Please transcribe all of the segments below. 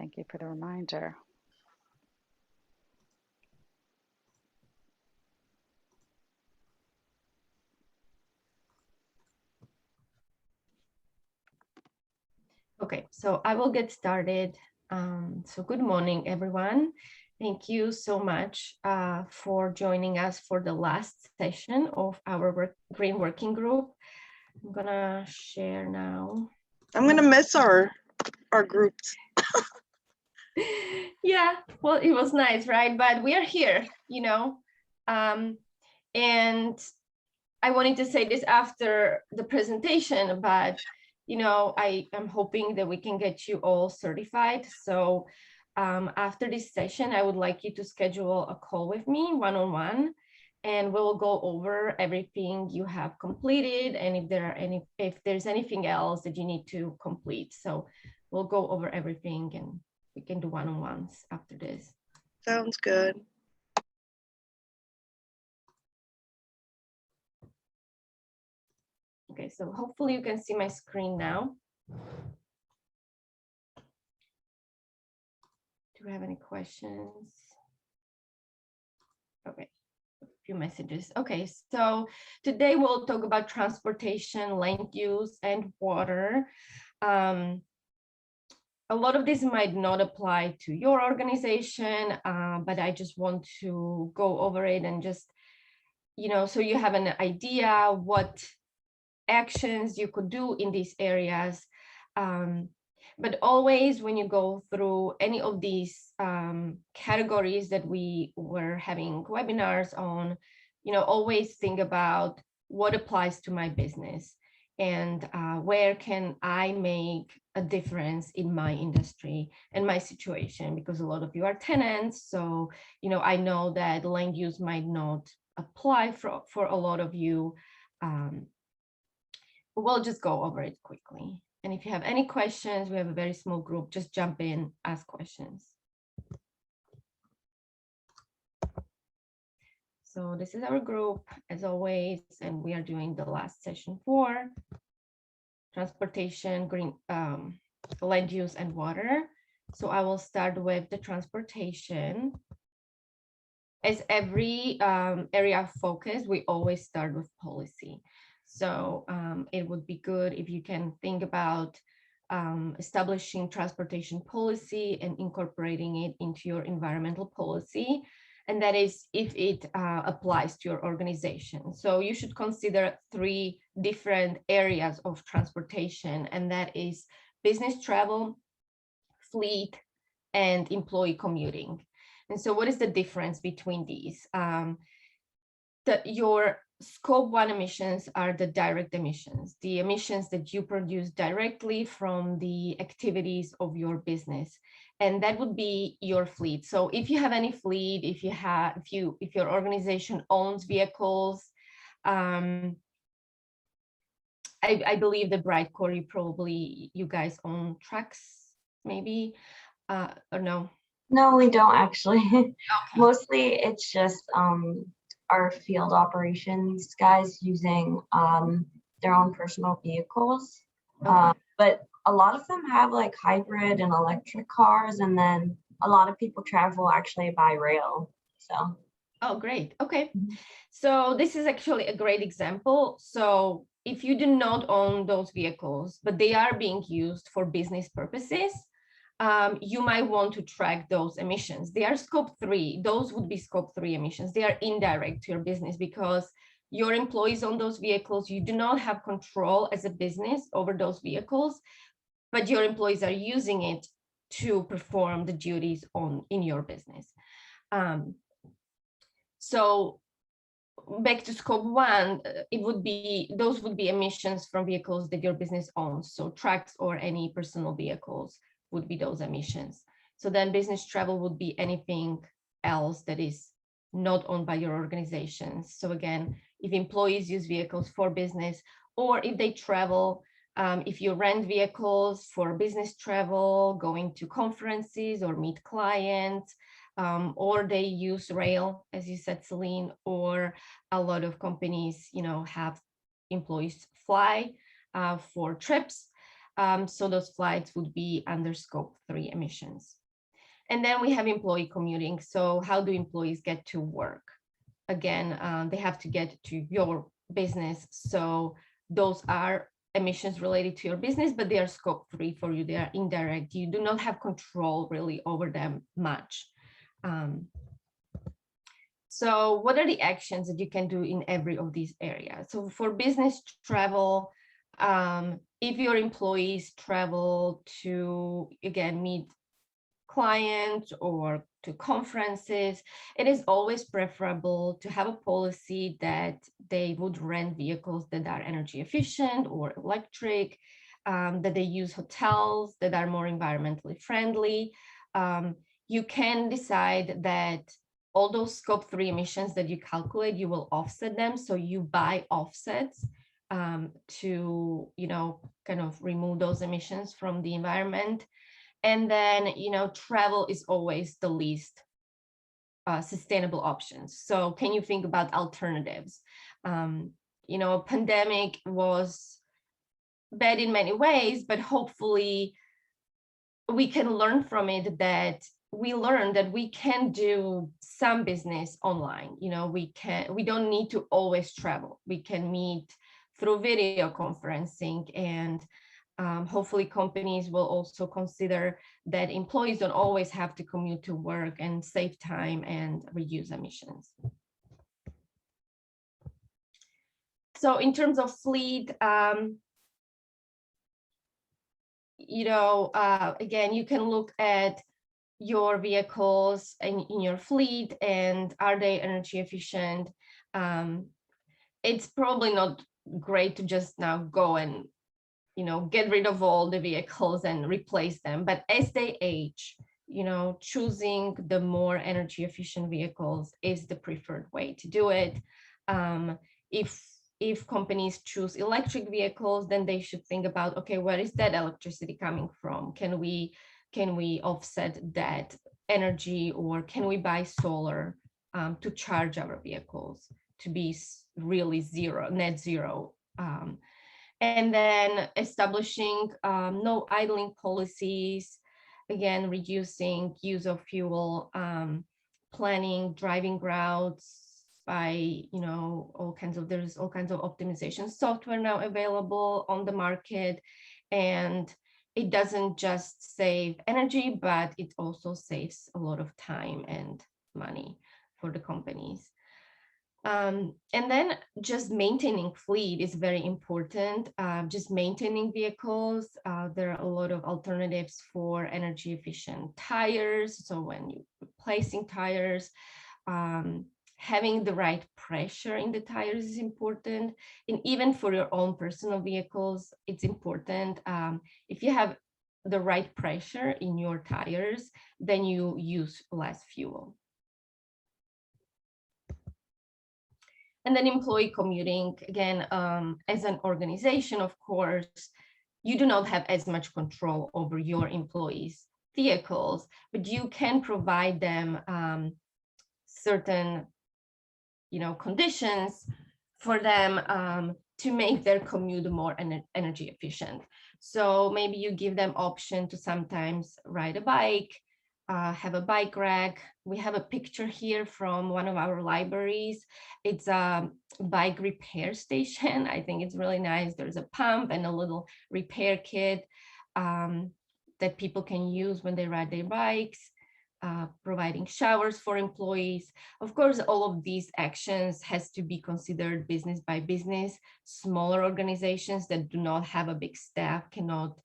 Thank you for the reminder. Okay, so I will get started. So good morning, everyone. Thank you so much for joining us for the last session of our Green Working Group. I'm gonna share now. I'm gonna miss our groups. Yeah, well, it was nice, right? But we are here, you know, and I wanted to say this after the presentation, but you know, I am hoping that we can get you all certified. So after this session, I would like you to schedule a call with me one-on-one, and we'll go over everything you have completed and if there's anything else that you need to complete. So we'll go over everything and we can do one-on-ones after this. Sounds good. Okay, so hopefully you can see my screen now. Do we have any questions? Okay, a few messages. Okay, so today we'll talk about transportation, land use, and water. A lot of this might not apply to your organization, but I just want to go over it and just, you know, so you have an idea what actions you could do in these areas. But always when you go through any of these categories that we were having webinars on, you know, always think about what applies to my business and where can I make a difference in my industry and my situation, because a lot of you are tenants. So, you know, I know that land use might not apply for a lot of you. We'll just go over it quickly. And if you have any questions, we have a very small group, just jump in, ask questions. So this is our group as always, and we are doing the last session for transportation, green, land use and water. So I will start with the transportation. As every area of focus, we always start with policy. So it would be good if you can think about establishing transportation policy and incorporating it into your environmental policy. And that is if it applies to your organization. So you should consider 3 different areas of transportation, and that is business travel, fleet, and employee commuting. And so what is the difference between these? Your scope 1 emissions are the direct emissions, the emissions that you produce directly from the activities of your business. And that would be your fleet. So if you have any fleet, if your organization owns vehicles, I believe the Brightcore, you guys own trucks, maybe, or no? No, we don't actually. Okay. Mostly it's just our field operations guys using their own personal vehicles. Okay. But a lot of them have like hybrid and electric cars, and then a lot of people travel actually by rail. So. Oh, great. Okay. So this is actually a great example. So if you do not own those vehicles, but they are being used for business purposes, you might want to track those emissions. They are scope 3. Those would be scope 3 emissions. They are indirect to your business because your employees own those vehicles. You do not have control as a business over those vehicles, but your employees are using it to perform the duties in your business. So back to scope 1, those would be emissions from vehicles that your business owns. So trucks or any personal vehicles would be those emissions. So then business travel would be anything else that is not owned by your organizations. So again, if employees use vehicles for business, or if they travel, if you rent vehicles for business travel, going to conferences or meet clients, or they use rail, as you said, Celine, or a lot of companies, you know, have employees fly for trips. So those flights would be under scope 3 emissions. And then we have employee commuting. So how do employees get to work? Again, they have to get to your business. So those are emissions related to your business, but they are scope 3 for you. They are indirect. You do not have control really over them much. So what are the actions that you can do in every of these areas? So for business travel, if your employees travel to, again, meet clients or to conferences, it is always preferable to have a policy that they would rent vehicles that are energy efficient or electric, that they use hotels that are more environmentally friendly. You can decide that all those scope 3 emissions that you calculate, you will offset them. So you buy offsets to, kind of remove those emissions from the environment. And then, travel is always the least sustainable options. So can you think about alternatives? Pandemic was bad in many ways, but hopefully we can learn from it, that we learned that we can do some business online. We don't need to always travel. We can meet through video conferencing, and hopefully companies will also consider that employees don't always have to commute to work, and save time and reduce emissions. So in terms of fleet, again, you can look at your vehicles in your fleet, and are they energy efficient? It's probably not great to just now go and get rid of all the vehicles and replace them. But as they age, choosing the more energy efficient vehicles is the preferred way to do it. If companies choose electric vehicles, then they should think about, okay, where is that electricity coming from? Can we offset that energy, or can we buy solar to charge our vehicles to be really net zero? And then establishing no idling policies, again, reducing use of fuel, planning driving routes by, there's all kinds of optimization software now available on the market. And it doesn't just save energy, but it also saves a lot of time and money for the companies. And then just maintaining fleet is very important. Just maintaining vehicles. There are a lot of alternatives for energy efficient tires. So when you're replacing tires, having the right pressure in the tires is important. And even for your own personal vehicles, it's important. If you have the right pressure in your tires, then you use less fuel. And then employee commuting, again, as an organization, of course, you do not have as much control over your employees' vehicles, but you can provide them certain, conditions for them to make their commute more energy efficient. So maybe you give them option to sometimes ride a bike, have a bike rack. We have a picture here from one of our libraries. It's a bike repair station. I think it's really nice. There's a pump and a little repair kit that people can use when they ride their bikes, providing showers for employees. Of course, all of these actions has to be considered business by business. Smaller organizations that do not have a big staff cannot,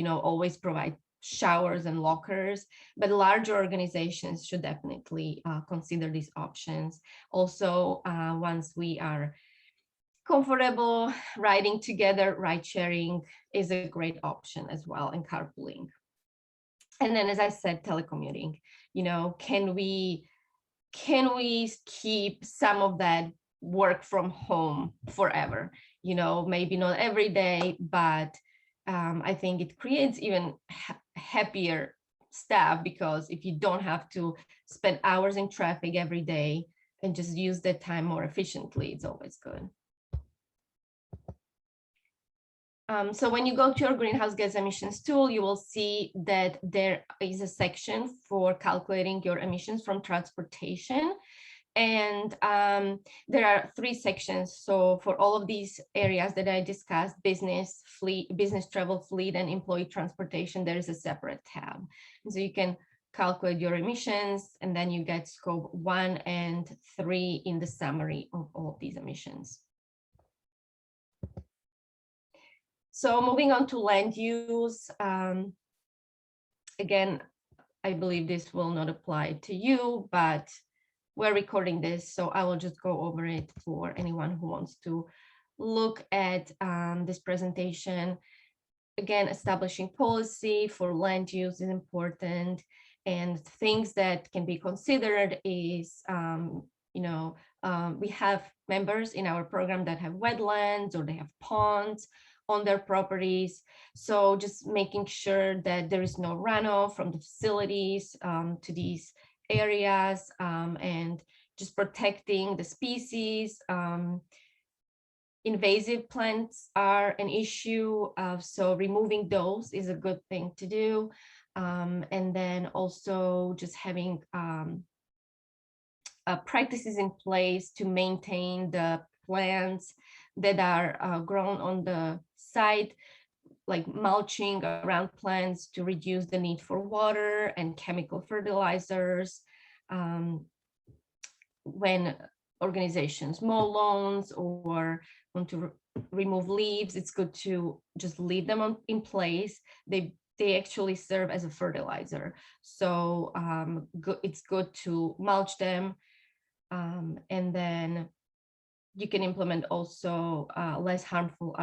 always provide showers and lockers, but larger organizations should definitely consider these options. Also, once we are comfortable riding together, ride sharing is a great option as well, and carpooling. And then, as I said, telecommuting, can we keep some of that work from home forever? Maybe not every day, but I think it creates even happier staff, because if you don't have to spend hours in traffic every day and just use that time more efficiently, it's always good. So when you go to your greenhouse gas emissions tool, you will see that there is a section for calculating your emissions from transportation. And there are 3 sections. So for all of these areas that I discussed, business, fleet, business travel, fleet, and employee transportation, there is a separate tab. And so you can calculate your emissions, and then you get scope 1 and 3 in the summary of all of these emissions. So moving on to land use, again, I believe this will not apply to you, but we're recording this, so I will just go over it for anyone who wants to look at this presentation. Again, establishing policy for land use is important, and things that can be considered is, we have members in our program that have wetlands or they have ponds on their properties. So just making sure that there is no runoff from the facilities to these areas, and just protecting the species. Invasive plants are an issue, so removing those is a good thing to do. And then also just having practices in place to maintain the plants that are grown on the site, like mulching around plants to reduce the need for water and chemical fertilizers. When organizations mow lawns or want to remove leaves, it's good to just leave them in place. They actually serve as a fertilizer. So it's good to mulch them. And then you can implement also less harmful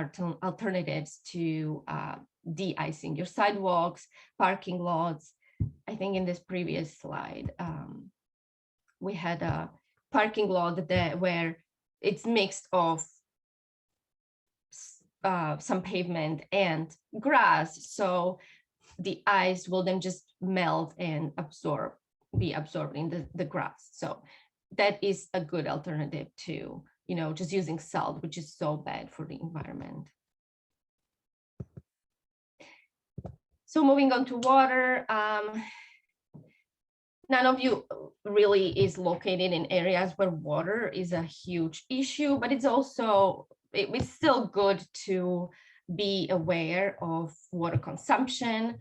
alternatives to de-icing your sidewalks, parking lots. I think in this previous slide, we had a parking lot where it's mixed of some pavement and grass. So the ice will then just melt and be absorbed in the grass. So that is a good alternative to, just using salt, which is so bad for the environment. So moving on to water, none of you really is located in areas where water is a huge issue, but it's also, it's still good to be aware of water consumption,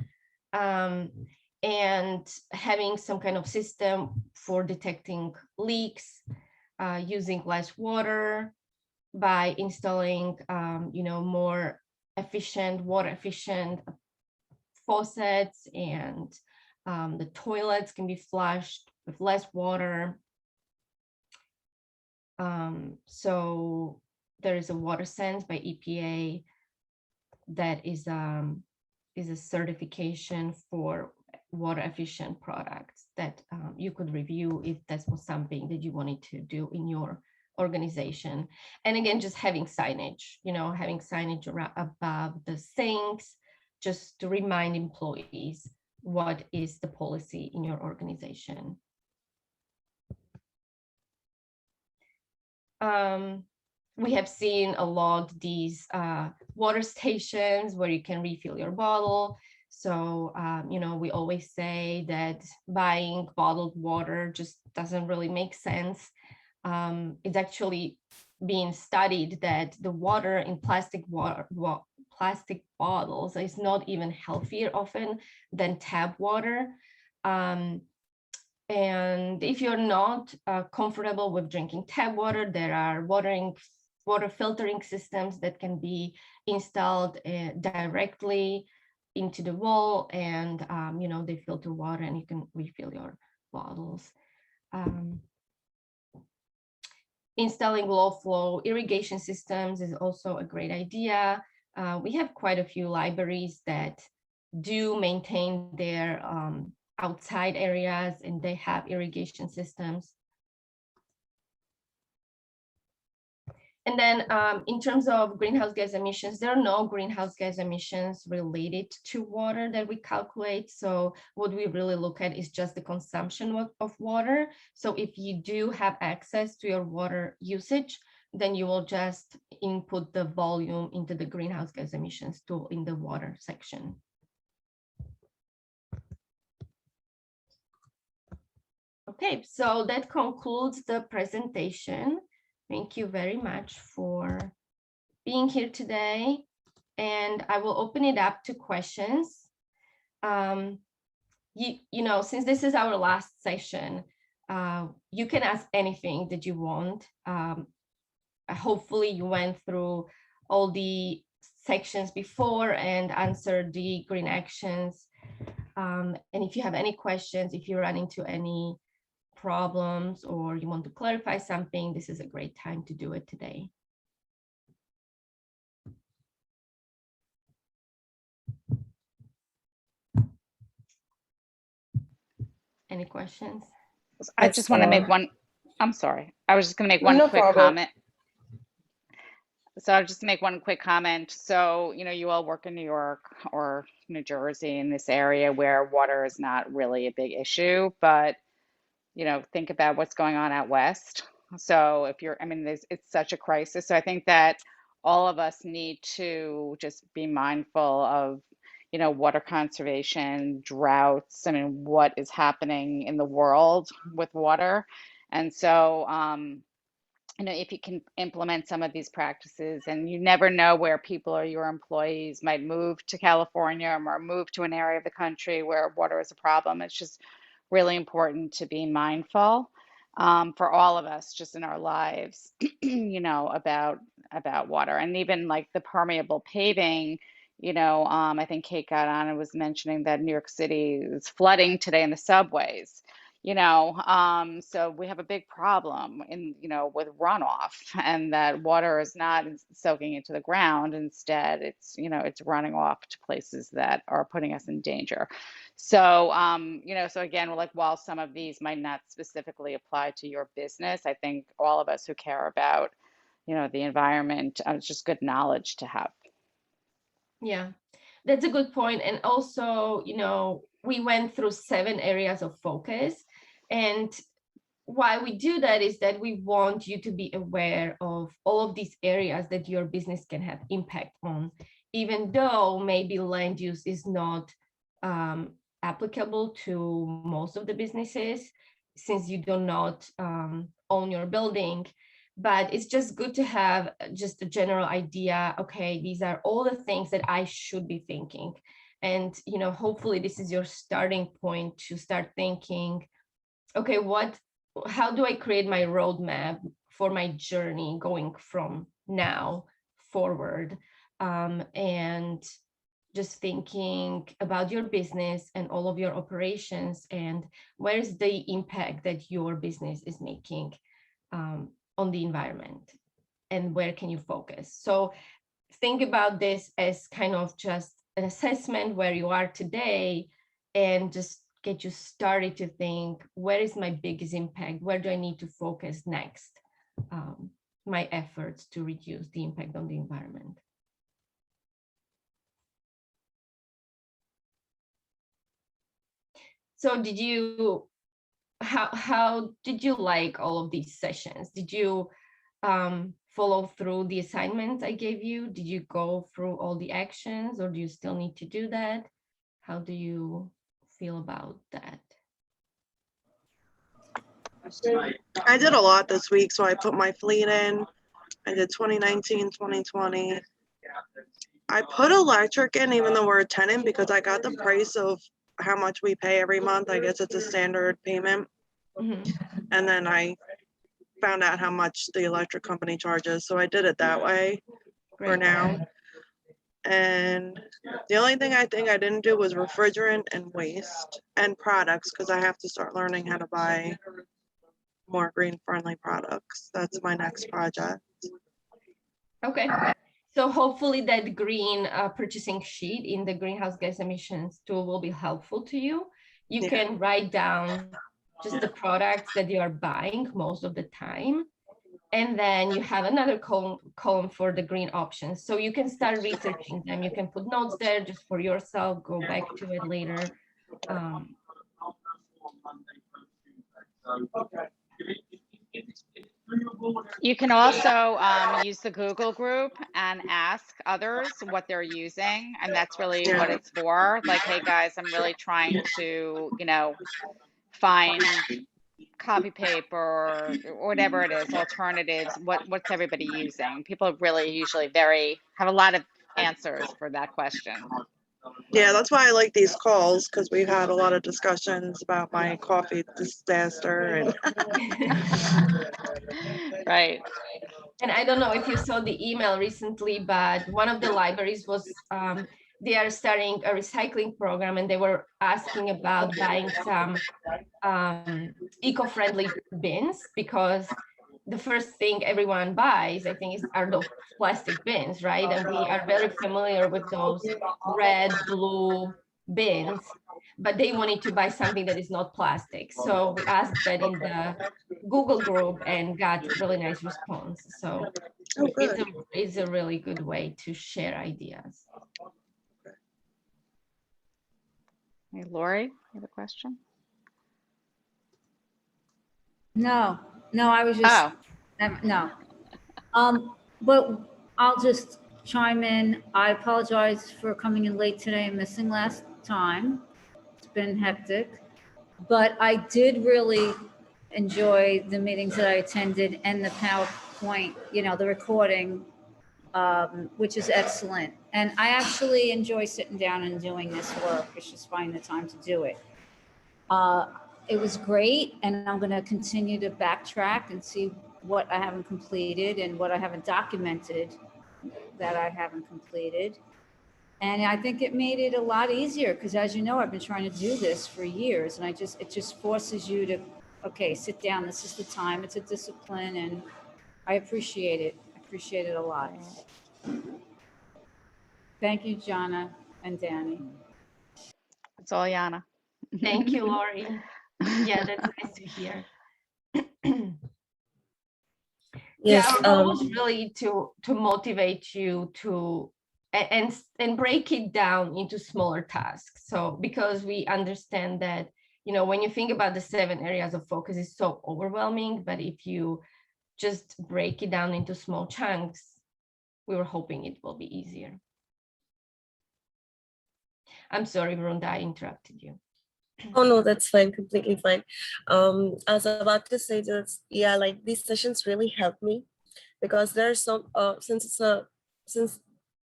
and having some kind of system for detecting leaks, using less water by installing, more water efficient faucets, and the toilets can be flushed with less water. So there is a water sense by EPA that is a certification for water efficient products that you could review if that was something that you wanted to do in your organization. And again, just having signage, having signage above the sinks, just to remind employees what is the policy in your organization. We have seen a lot these water stations where you can refill your bottle. So, we always say that buying bottled water just doesn't really make sense. It's actually being studied that the water in plastic bottles is not even healthier often than tap water. And if you're not comfortable with drinking tap water, there are water filtering systems that can be installed directly into the wall, and they filter water and you can refill your bottles. Installing low flow irrigation systems is also a great idea. We have quite a few libraries that do maintain their outside areas, and they have irrigation systems. And then in terms of greenhouse gas emissions, there are no greenhouse gas emissions related to water that we calculate. So what we really look at is just the consumption of water. So if you do have access to your water usage, then you will just input the volume into the greenhouse gas emissions tool in the water section. Okay, so that concludes the presentation. Thank you very much for being here today. And I will open it up to questions. You know, since this is our last session, you can ask anything that you want. Hopefully you went through all the sections before and answered the green actions. And if you have any questions, if you run into any problems or you want to clarify something, this is a great time to do it today. Any questions? I just want to make one, I'm sorry. I was just going to make one No quick problem. comment. So I'll just make one quick comment. So, you know, you all work in New York or New Jersey, in this area where water is not really a big issue, but, you know, think about what's going on out west. So if you're, I mean, it's such a crisis. So I think that all of us need to just be mindful of, you know, water conservation, droughts, I mean, what is happening in the world with water. And so, you know, if you can implement some of these practices, and you never know where people or your employees might move to California or move to an area of the country where water is a problem. It's just really important to be mindful, for all of us just in our lives, you know, about water. And even like the permeable paving, you know, I think Kate got on and was mentioning that New York City is flooding today in the subways. You know, so we have a big problem in, you know, with runoff, and that water is not soaking into the ground. Instead, it's, you know, it's running off to places that are putting us in danger. So, you know, so again, like while some of these might not specifically apply to your business, I think all of us who care about, you know, the environment, it's just good knowledge to have. Yeah, that's a good point. And also, you know, we went through 7 areas of focus. And why we do that is that we want you to be aware of all of these areas that your business can have impact on, even though maybe land use is not applicable to most of the businesses, since you do not own your building. But it's just good to have just a general idea. Okay, these are all the things that I should be thinking. And, you know, hopefully this is your starting point to start thinking, okay, how do I create my roadmap for my journey going from now forward? And just thinking about your business and all of your operations, and where is the impact that your business is making on the environment, and where can you focus? So think about this as kind of just an assessment where you are today, and just get you started to think, where is my biggest impact? Where do I need to focus next? My efforts to reduce the impact on the environment. So how did you like all of these sessions? Did you follow through the assignments I gave you? Did you go through all the actions, or do you still need to do that? How do you feel about that? I did a lot this week, so I put my fleet in. I did 2019, 2020. I put electric in, even though we're a tenant, because I got the price of how much we pay every month. I guess it's a standard payment. Mhm. And then I found out how much the electric company charges. So I did it that way for Great. now. And the only thing I think I didn't do was refrigerant and waste and products, because I have to start learning how to buy more green friendly products. That's my next project. Okay. So hopefully that green purchasing sheet in the greenhouse gas emissions tool will be helpful to you. You Yeah. can write down just the products that you are buying most of the time. And then you have another column for the green options. So you can start researching them. You can put notes there just for yourself, go back to it later. You can also use the Google group and ask others what they're using, and that's really what Yeah. it's for. Like, hey guys, I'm really trying to, find copy paper or whatever it is, alternatives. What's everybody using? People really usually have a lot of answers for that question. Yeah, that's why I like these calls, because we've had a lot of discussions about my coffee disaster and Right. And I don't know if you saw the email recently, but one of the libraries was, they are starting a recycling program, and they were asking about buying some eco-friendly bins, because the first thing everyone buys, I think, are those plastic bins, right? And we are very familiar with those red, blue bins, but they wanted to buy something that is not plastic. So we asked that in the Google group and got really nice response. So oh, it's good. a really good way to share ideas. Hey, Lori, you have a question? No, I was just, Oh, no. But I'll just chime in. I apologize for coming in late today and missing last time. It's been hectic. But I did really enjoy the meetings that I attended and the PowerPoint, the recording, which is excellent. And I actually enjoy sitting down and doing this work. It's just finding the time to do it. It was great, and I'm going to continue to backtrack and see what I haven't completed and what I haven't documented that I haven't completed. And I think it made it a lot easier because, as you know, I've been trying to do this for years, and it just forces you to, okay, sit down. This is the time. It's a discipline, and I appreciate it. I appreciate it a lot. Thank you, Jana and Danny. it's all Yana. Thank you, Lori. Yeah, that's nice to hear. Yes, Yeah, our goal was really to motivate you to and break it down into smaller tasks. So because we understand that, when you think about the 7 areas of focus, it's so overwhelming, but if you just break it down into small chunks, we were hoping it will be easier. I'm sorry, Rhonda, I interrupted you. oh no, that's fine, completely fine. I was about to say that, yeah, like these sessions really help me because there's some, since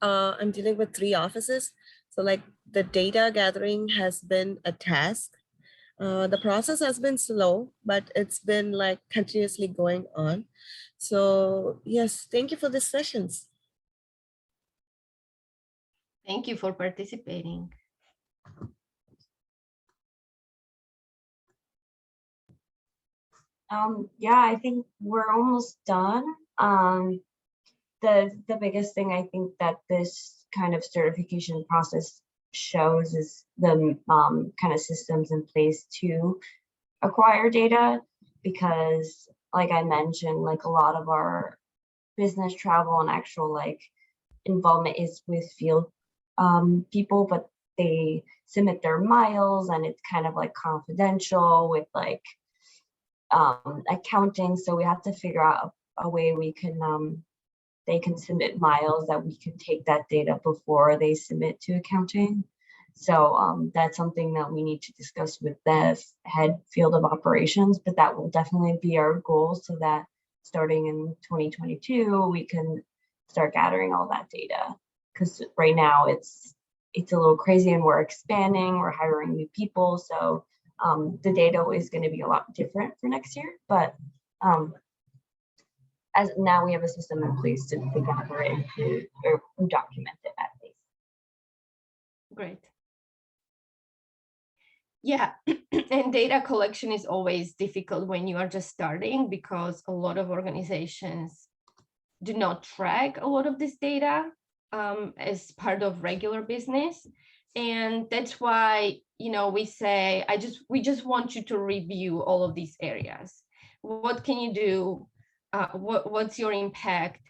I'm dealing with 3 offices, so like the data gathering has been a task. The process has been slow, but it's been like continuously going on. So yes, thank you for these sessions. Thank you for participating. Yeah, I think we're almost done. The biggest thing I think that this kind of certification process shows is the kind of systems in place to acquire data, because like I mentioned, like a lot of our business travel and actual like involvement is with field people, but they submit their miles and it's kind of like confidential with like accounting. So we have to figure out a way we can they can submit miles that we can take that data before they submit to accounting. So that's something that we need to discuss with the head field of operations, but that will definitely be our goal, so that starting in 2022, we can start gathering all that data. Because right now it's a little crazy and we're expanding, we're hiring new people. So the data is going to be a lot different for next year, but as now we have a system in place to gather it or document it at least. Great. Yeah, and data collection is always difficult when you are just starting, because a lot of organizations do not track a lot of this data as part of regular business. And that's why, we say, we just want you to review all of these areas. What can you do? What's your impact?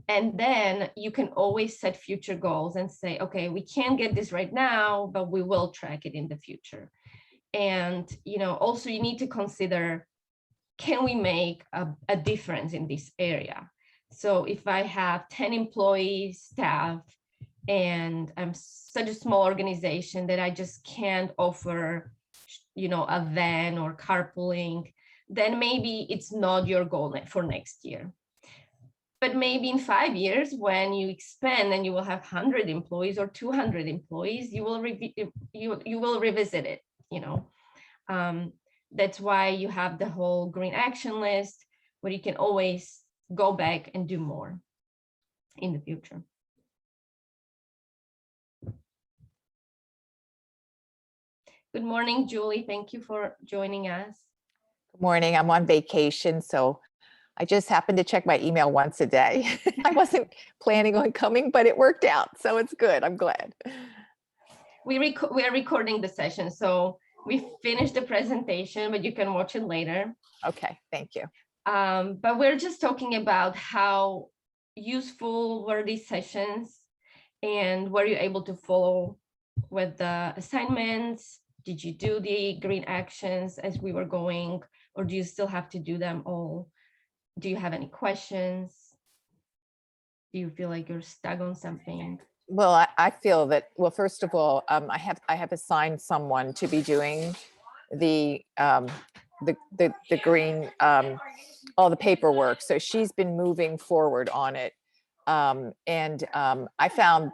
And then you can always set future goals and say, okay, we can't get this right now, but we will track it in the future. And also you need to consider can we make a difference in this area? So if I have 10 employees, staff, and I'm such a small organization that I just can't offer, you know, a van or carpooling, then maybe it's not your goal for next year. But maybe in 5 years, when you expand and you will have 100 employees or 200 employees, you will revisit it, you know. That's why you have the whole green action list, where you can always go back and do more in the future. Good morning, Julie. Thank you for joining us. Good morning. I'm on vacation, so I just happened to check my email once a day. I wasn't planning on coming, but it worked out, so it's good. I'm glad. We are recording the session, so we finished the presentation, but you can watch it later. Okay, thank you. But we're just talking about how useful were these sessions, and were you able to follow with the assignments? Did you do the green actions as we were going, or do you still have to do them all? Do you have any questions? Do you feel like you're stuck on something? Well, I feel that, well, first of all, I have assigned someone to be doing the green, all the paperwork. So she's been moving forward on it. I found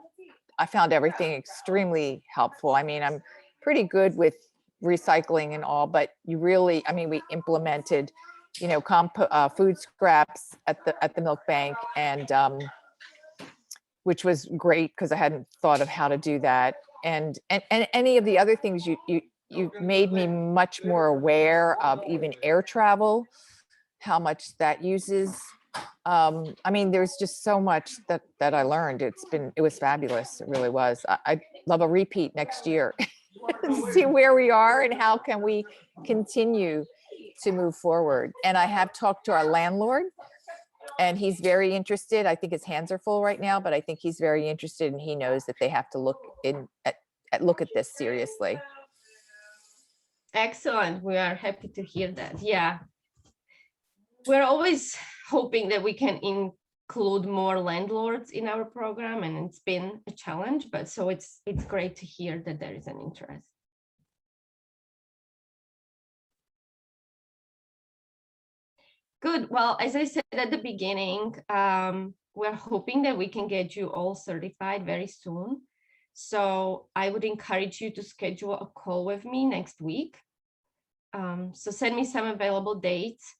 everything extremely helpful. I mean, I'm pretty good with recycling and all, but you really, I mean, we implemented, you know, food scraps at the milk bank, and which was great because I hadn't thought of how to do that. And any of the other things you made me much more aware of, even air travel, how much that uses. I mean, there's just so much that I learned. It was fabulous. It really was. I'd love a repeat next year. See where we are and how can we continue to move forward. And I have talked to our landlord, and he's very interested. I think his hands are full right now, but I think he's very interested, and he knows that they have to look at this seriously. Excellent. We are happy to hear that. Yeah. We're always hoping that we can include more landlords in our program, and it's been a challenge, but so it's great to hear that there is an interest. Good. Well, as I said at the beginning, we're hoping that we can get you all certified very soon. So I would encourage you to schedule a call with me next week. So send me some available dates,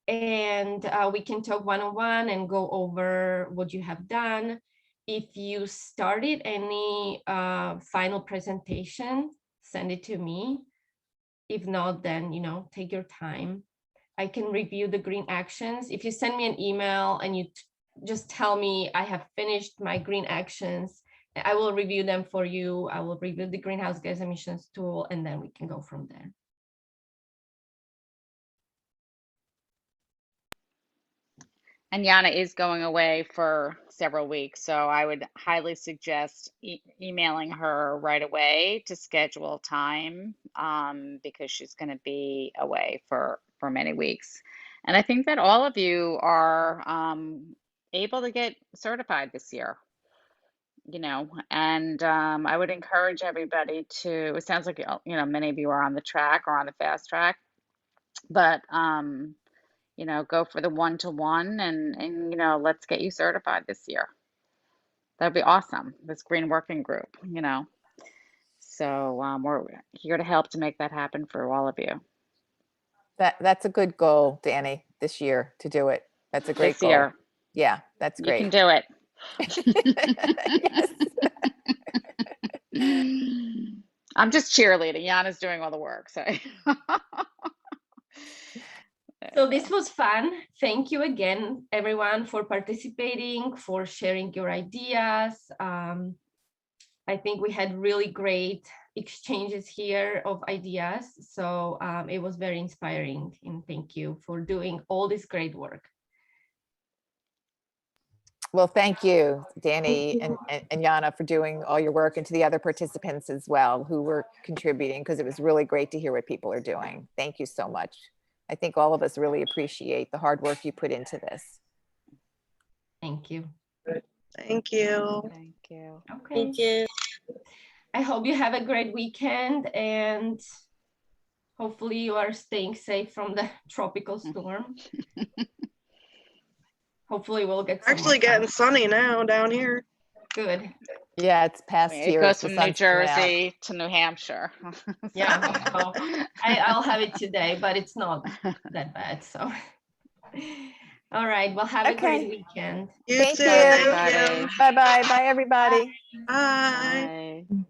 and we can talk one-on-one and go over what you have done. If you started any final presentation, send it to me. If not, then, you know, take your time. I can review the green actions. If you send me an email and you just tell me I have finished my green actions, I will review them for you. I will review the greenhouse gas emissions tool, and then we can go from there. And Yana is going away for several weeks, so I would highly suggest emailing her right away to schedule time, because she's going to be away for many weeks. And I think that all of you are able to get certified this year, you know, and I would encourage everybody to, it sounds like, you know, many of you are on the track or on the fast track, but you know, go for the one-to-one, and you know, let's get you certified this year. That'd be awesome. This green working group, you know. So we're here to help to make that happen for all of you That's a good goal, Danny, this year to do it. That's a great this goal. year. Yeah, that's You great. can do it. Yes. I'm just cheerleading. Yana's doing all the work. So. So this was fun. Thank you again, everyone, for participating, for sharing your ideas. I think we had really great exchanges here of ideas. So it was very inspiring, and thank you for doing all this great work. Well, thank you, Danny and Yana, for doing all your work, and to the other participants as well who were contributing, because it was really great to hear what people are doing. Thank you so much. I think all of us really appreciate the hard work you put into this. Thank you. Thank you. Thank you. Okay. Thank you. I hope you have a great weekend and hopefully you are staying safe from the tropical storm. Hopefully we'll get some Actually more sun. getting sunny now down here. Good. Yeah, it's past It here. goes The from New sun's coming out. Jersey to New Hampshire. Yeah, so I'll have it today, but it's not that bad. So, all right. Well, have a Okay. great weekend. You Thank too. you. Thank Everybody. you. Bye-bye. Bye, everybody. Bye. Bye.